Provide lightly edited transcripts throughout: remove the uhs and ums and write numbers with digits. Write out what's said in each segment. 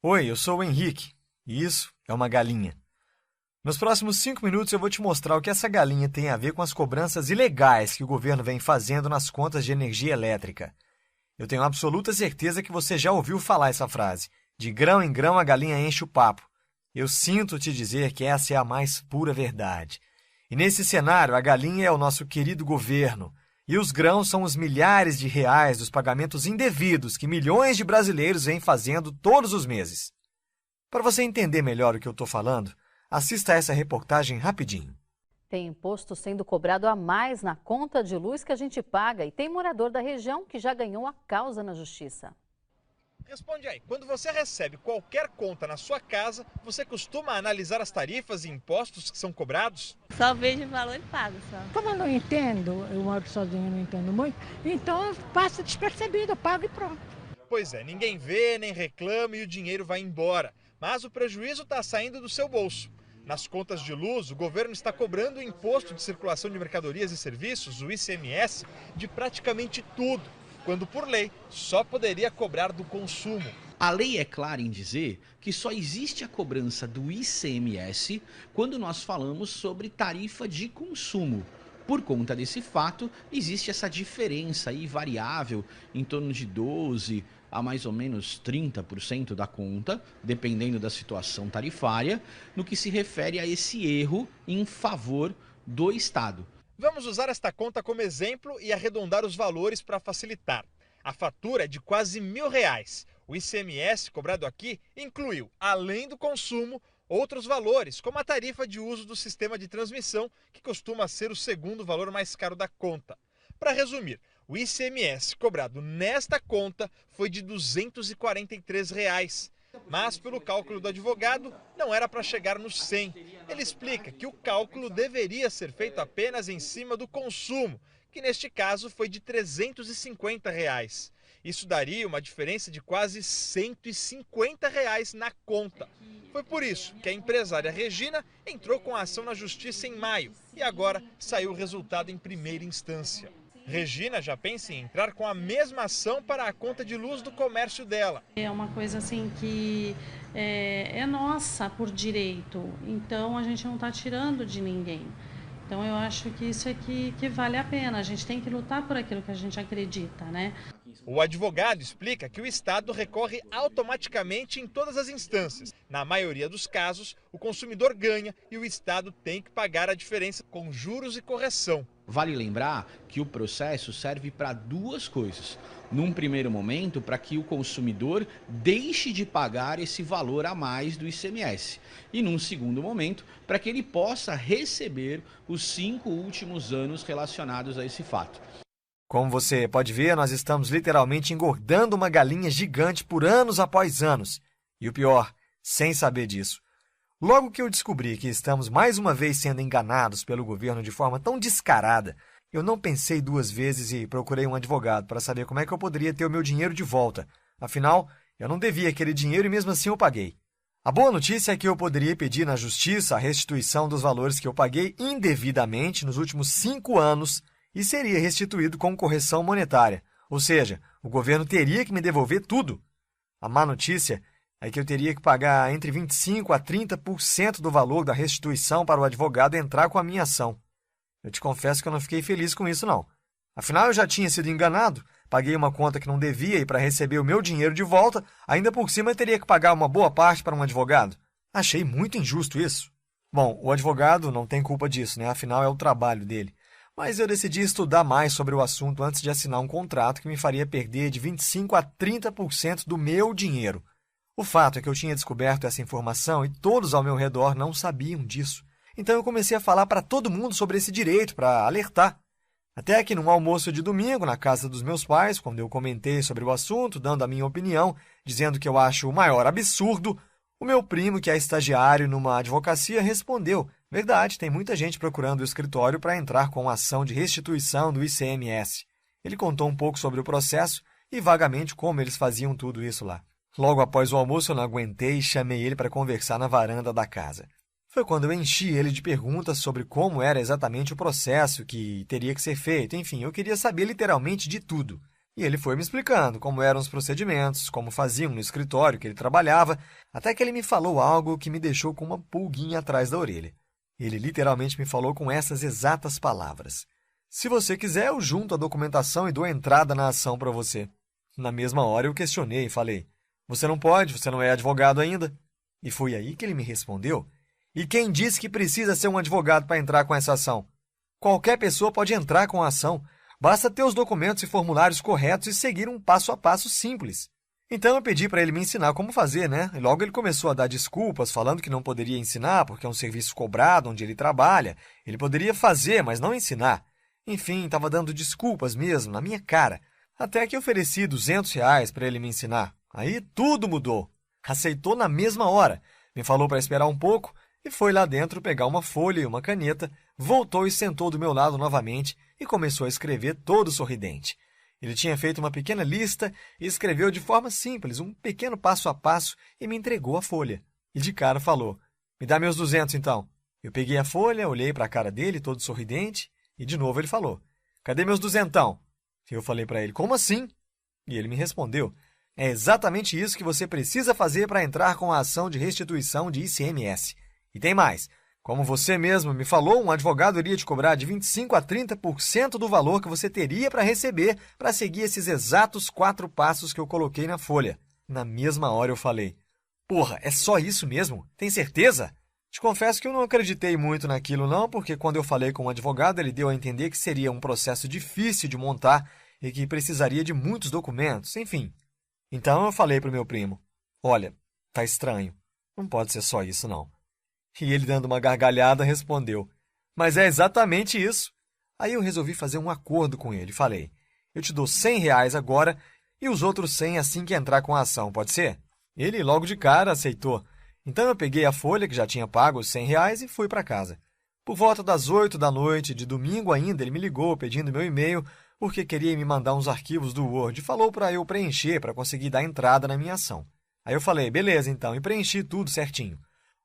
Oi, eu sou o Henrique, e isso é uma galinha. Nos próximos 5 minutos eu vou te mostrar o que essa galinha tem a ver com as cobranças ilegais que o governo vem fazendo nas contas de energia elétrica. Eu tenho absoluta certeza que você já ouviu falar essa frase. De grão em grão a galinha enche o papo. Eu sinto te dizer que essa é a mais pura verdade. E nesse cenário, a galinha é o nosso querido governo. E os grãos são os milhares de reais dos pagamentos indevidos que milhões de brasileiros vêm fazendo todos os meses. Para você entender melhor o que eu estou falando, assista a essa reportagem rapidinho. Tem imposto sendo cobrado a mais na conta de luz que a gente paga e tem morador da região que já ganhou a causa na justiça. Responde aí, quando você recebe qualquer conta na sua casa, você costuma analisar as tarifas e impostos que são cobrados? Só vejo o valor e pago só. Como eu não entendo, eu moro sozinha, não entendo muito, então passa despercebido, eu pago e pronto. Pois é, ninguém vê, nem reclama e o dinheiro vai embora. Mas o prejuízo está saindo do seu bolso. Nas contas de luz, o governo está cobrando o imposto de circulação de mercadorias e serviços, o ICMS, de praticamente tudo, quando por lei só poderia cobrar do consumo. A lei é clara em dizer que só existe a cobrança do ICMS quando nós falamos sobre tarifa de consumo. Por conta desse fato, existe essa diferença aí variável em torno de 12% a mais ou menos 30% da conta, dependendo da situação tarifária, no que se refere a esse erro em favor do Estado. Vamos usar esta conta como exemplo e arredondar os valores para facilitar. A fatura é de quase R$1.000. O ICMS cobrado aqui incluiu, além do consumo, outros valores, como a tarifa de uso do sistema de transmissão, que costuma ser o segundo valor mais caro da conta. Para resumir, o ICMS cobrado nesta conta foi de R$243. Mas, pelo cálculo do advogado, não era para chegar nos 100. Ele explica que o cálculo deveria ser feito apenas em cima do consumo, que neste caso foi de R$350. Isso daria uma diferença de quase R$150 na conta. Foi por isso que a empresária Regina entrou com a ação na justiça em maio e agora saiu o resultado em primeira instância. Regina já pensa em entrar com a mesma ação para a conta de luz do comércio dela. É uma coisa assim que é nossa por direito, então a gente não está tirando de ninguém. Então eu acho que isso é que vale a pena, a gente tem que lutar por aquilo que a gente acredita, né? O advogado explica que o Estado recorre automaticamente em todas as instâncias. Na maioria dos casos, o consumidor ganha e o Estado tem que pagar a diferença com juros e correção. Vale lembrar que o processo serve para duas coisas. Num primeiro momento, para que o consumidor deixe de pagar esse valor a mais do ICMS. E num segundo momento, para que ele possa receber os 5 últimos anos relacionados a esse fato. Como você pode ver, nós estamos literalmente engordando uma galinha gigante por anos após anos. E o pior, sem saber disso. Logo que eu descobri que estamos mais uma vez sendo enganados pelo governo de forma tão descarada, eu não pensei 2 vezes e procurei um advogado para saber como é que eu poderia ter o meu dinheiro de volta. Afinal, eu não devia aquele dinheiro e mesmo assim eu paguei. A boa notícia é que eu poderia pedir na justiça a restituição dos valores que eu paguei indevidamente nos últimos 5 anos e seria restituído com correção monetária. Ou seja, o governo teria que me devolver tudo. A má notícia é que eu teria que pagar entre 25% a 30% do valor da restituição para o advogado entrar com a minha ação. Eu te confesso que eu não fiquei feliz com isso, não. Afinal, eu já tinha sido enganado, paguei uma conta que não devia e para receber o meu dinheiro de volta, ainda por cima eu teria que pagar uma boa parte para um advogado. Achei muito injusto isso. Bom, o advogado não tem culpa disso, né? Afinal, é o trabalho dele. Mas eu decidi estudar mais sobre o assunto antes de assinar um contrato que me faria perder de 25% a 30% do meu dinheiro. O fato é que eu tinha descoberto essa informação e todos ao meu redor não sabiam disso. Então eu comecei a falar para todo mundo sobre esse direito, para alertar. Até que num almoço de domingo, na casa dos meus pais, quando eu comentei sobre o assunto, dando a minha opinião, dizendo que eu acho o maior absurdo, o meu primo, que é estagiário numa advocacia, respondeu: verdade, tem muita gente procurando o escritório para entrar com ação de restituição do ICMS. Ele contou um pouco sobre o processo e vagamente como eles faziam tudo isso lá. Logo após o almoço eu não aguentei e chamei ele para conversar na varanda da casa. Foi quando eu enchi ele de perguntas sobre como era exatamente o processo que teria que ser feito. Enfim, eu queria saber literalmente de tudo. E ele foi me explicando como eram os procedimentos, como faziam no escritório que ele trabalhava, até que ele me falou algo que me deixou com uma pulguinha atrás da orelha. Ele literalmente me falou com essas exatas palavras: se você quiser, eu junto a documentação e dou entrada na ação para você. Na mesma hora eu questionei e falei: você não pode, você não é advogado ainda. E foi aí que ele me respondeu: e quem disse que precisa ser um advogado para entrar com essa ação? Qualquer pessoa pode entrar com a ação. Basta ter os documentos e formulários corretos e seguir um passo a passo simples. Então eu pedi para ele me ensinar como fazer, né? E logo ele começou a dar desculpas, falando que não poderia ensinar porque é um serviço cobrado onde ele trabalha. Ele poderia fazer, mas não ensinar. Enfim, estava dando desculpas mesmo, na minha cara. Até que ofereci R$200 para ele me ensinar. Aí tudo mudou. Aceitou na mesma hora. Me falou para esperar um pouco e foi lá dentro pegar uma folha e uma caneta, voltou e sentou do meu lado novamente e começou a escrever todo sorridente. Ele tinha feito uma pequena lista e escreveu de forma simples, um pequeno passo a passo, e me entregou a folha. E de cara falou: me dá meus 200 então. Eu peguei a folha, olhei para a cara dele, todo sorridente, e de novo ele falou: cadê meus 200? E eu falei para ele: como assim? E ele me respondeu: é exatamente isso que você precisa fazer para entrar com a ação de restituição de ICMS. E tem mais. Como você mesmo me falou, um advogado iria te cobrar de 25% a 30% do valor que você teria para receber para seguir esses exatos 4 passos que eu coloquei na folha. Na mesma hora eu falei: porra, é só isso mesmo? Tem certeza? Te confesso que eu não acreditei muito naquilo não, porque quando eu falei com um advogado, ele deu a entender que seria um processo difícil de montar e que precisaria de muitos documentos, enfim. Então eu falei para o meu primo: olha, tá estranho, não pode ser só isso não. E ele, dando uma gargalhada, respondeu: mas é exatamente isso. Aí eu resolvi fazer um acordo com ele. Falei: eu te dou R$100 agora e os outros 100 assim que entrar com a ação, pode ser? Ele logo de cara aceitou. Então eu peguei a folha que já tinha pago os R$100 e fui para casa. Por volta das 8 da noite, de domingo ainda, ele me ligou pedindo meu e-mail porque queria me mandar uns arquivos do Word e falou para eu preencher para conseguir dar entrada na minha ação. Aí eu falei: beleza então, e preenchi tudo certinho.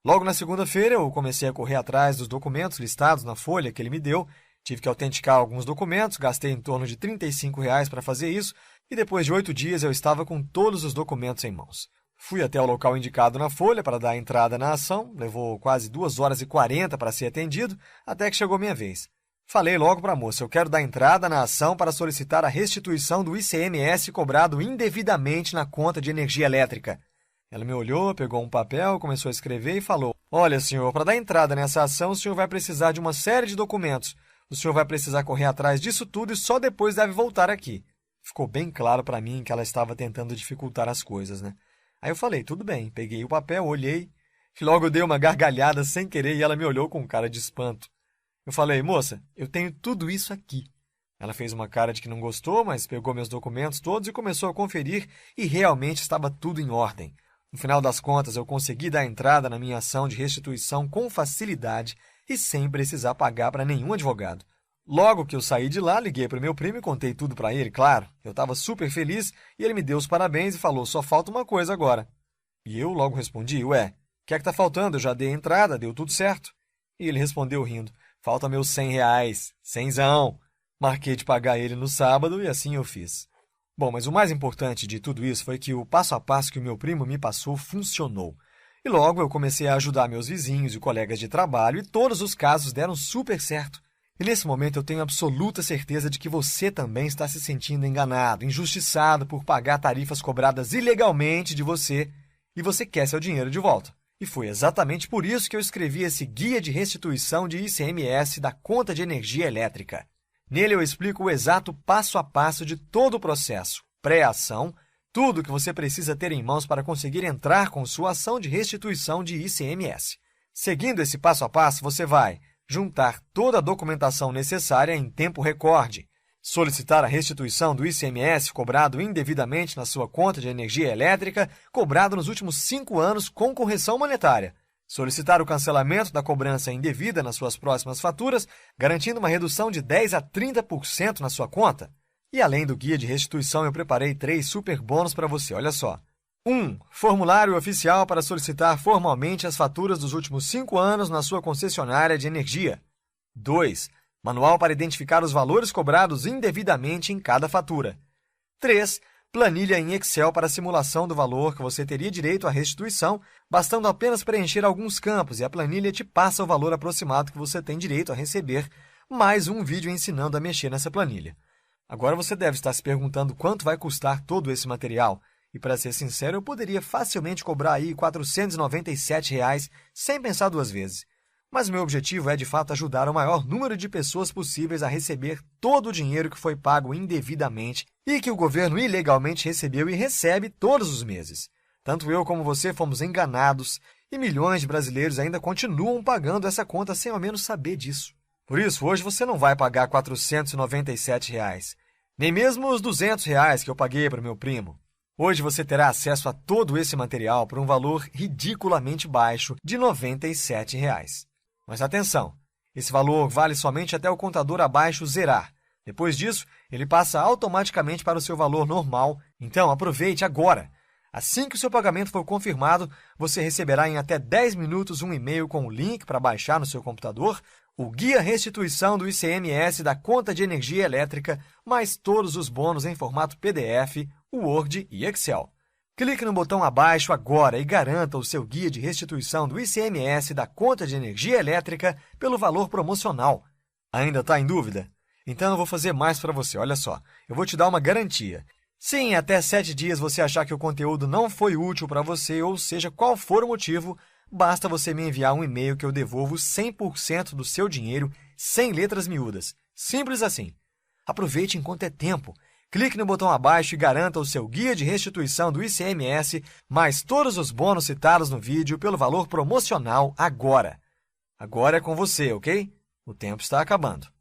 Logo na segunda-feira, eu comecei a correr atrás dos documentos listados na folha que ele me deu. Tive que autenticar alguns documentos, gastei em torno de R$35 para fazer isso, e depois de 8 dias eu estava com todos os documentos em mãos. Fui até o local indicado na folha para dar entrada na ação, levou quase 2h40 para ser atendido, até que chegou minha vez. Falei logo para a moça: eu quero dar entrada na ação para solicitar a restituição do ICMS cobrado indevidamente na conta de energia elétrica. Ela me olhou, pegou um papel, começou a escrever e falou: olha, senhor, para dar entrada nessa ação, o senhor vai precisar de uma série de documentos. O senhor vai precisar correr atrás disso tudo e só depois deve voltar aqui. Ficou bem claro para mim que ela estava tentando dificultar as coisas, né? Aí eu falei: tudo bem. Peguei o papel, olhei, e logo dei uma gargalhada sem querer e ela me olhou com cara de espanto. Eu falei: moça, eu tenho tudo isso aqui. Ela fez uma cara de que não gostou, mas pegou meus documentos todos e começou a conferir e realmente estava tudo em ordem. No final das contas, eu consegui dar entrada na minha ação de restituição com facilidade e sem precisar pagar para nenhum advogado. Logo que eu saí de lá, liguei para o meu primo e contei tudo para ele, claro. Eu estava super feliz e ele me deu os parabéns e falou: só falta uma coisa agora. E eu logo respondi: ué, o que é que está faltando? Eu já dei a entrada, deu tudo certo. E ele respondeu rindo: falta meus R$100, cenzão. Marquei de pagar ele no sábado e assim eu fiz. Bom, mas o mais importante de tudo isso foi que o passo a passo que o meu primo me passou funcionou. E logo eu comecei a ajudar meus vizinhos e colegas de trabalho e todos os casos deram super certo. E nesse momento eu tenho absoluta certeza de que você também está se sentindo enganado, injustiçado por pagar tarifas cobradas ilegalmente de você e você quer seu dinheiro de volta. E foi exatamente por isso que eu escrevi esse Guia de Restituição de ICMS da Conta de Energia Elétrica. Nele eu explico o exato passo a passo de todo o processo, pré-ação, tudo que você precisa ter em mãos para conseguir entrar com sua ação de restituição de ICMS. Seguindo esse passo a passo, você vai juntar toda a documentação necessária em tempo recorde, solicitar a restituição do ICMS cobrado indevidamente na sua conta de energia elétrica, cobrado nos últimos 5 anos com correção monetária, solicitar o cancelamento da cobrança indevida nas suas próximas faturas, garantindo uma redução de 10% a 30% na sua conta. E além do guia de restituição, eu preparei 3 super bônus para você, olha só. 1. Formulário oficial para solicitar formalmente as faturas dos últimos 5 anos na sua concessionária de energia. 2. Manual para identificar os valores cobrados indevidamente em cada fatura. 3. Planilha em Excel para simulação do valor que você teria direito à restituição, bastando apenas preencher alguns campos e a planilha te passa o valor aproximado que você tem direito a receber, mais um vídeo ensinando a mexer nessa planilha. Agora você deve estar se perguntando quanto vai custar todo esse material. E para ser sincero, eu poderia facilmente cobrar aí R$ 497 sem pensar duas vezes. Mas meu objetivo é, de fato, ajudar o maior número de pessoas possíveis a receber todo o dinheiro que foi pago indevidamente e que o governo ilegalmente recebeu e recebe todos os meses. Tanto eu como você fomos enganados e milhões de brasileiros ainda continuam pagando essa conta sem ao menos saber disso. Por isso, hoje você não vai pagar R$ 497, nem mesmo os R$ 200 que eu paguei para o meu primo. Hoje você terá acesso a todo esse material por um valor ridiculamente baixo de R$ 97. Mas atenção, esse valor vale somente até o contador abaixo zerar. Depois disso, ele passa automaticamente para o seu valor normal, então aproveite agora. Assim que o seu pagamento for confirmado, você receberá em até 10 minutos um e-mail com o link para baixar no seu computador o Guia Restituição do ICMS da conta de energia elétrica, mais todos os bônus em formato PDF, Word e Excel. Clique no botão abaixo agora e garanta o seu guia de restituição do ICMS da conta de energia elétrica pelo valor promocional. Ainda está em dúvida? Então eu vou fazer mais para você, olha só. Eu vou te dar uma garantia. Se em até 7 dias você achar que o conteúdo não foi útil para você, ou seja, qual for o motivo, basta você me enviar um e-mail que eu devolvo 100% do seu dinheiro, sem letras miúdas. Simples assim. Aproveite enquanto é tempo. Clique no botão abaixo e garanta o seu guia de restituição do ICMS, mais todos os bônus citados no vídeo pelo valor promocional agora. Agora é com você, ok? O tempo está acabando.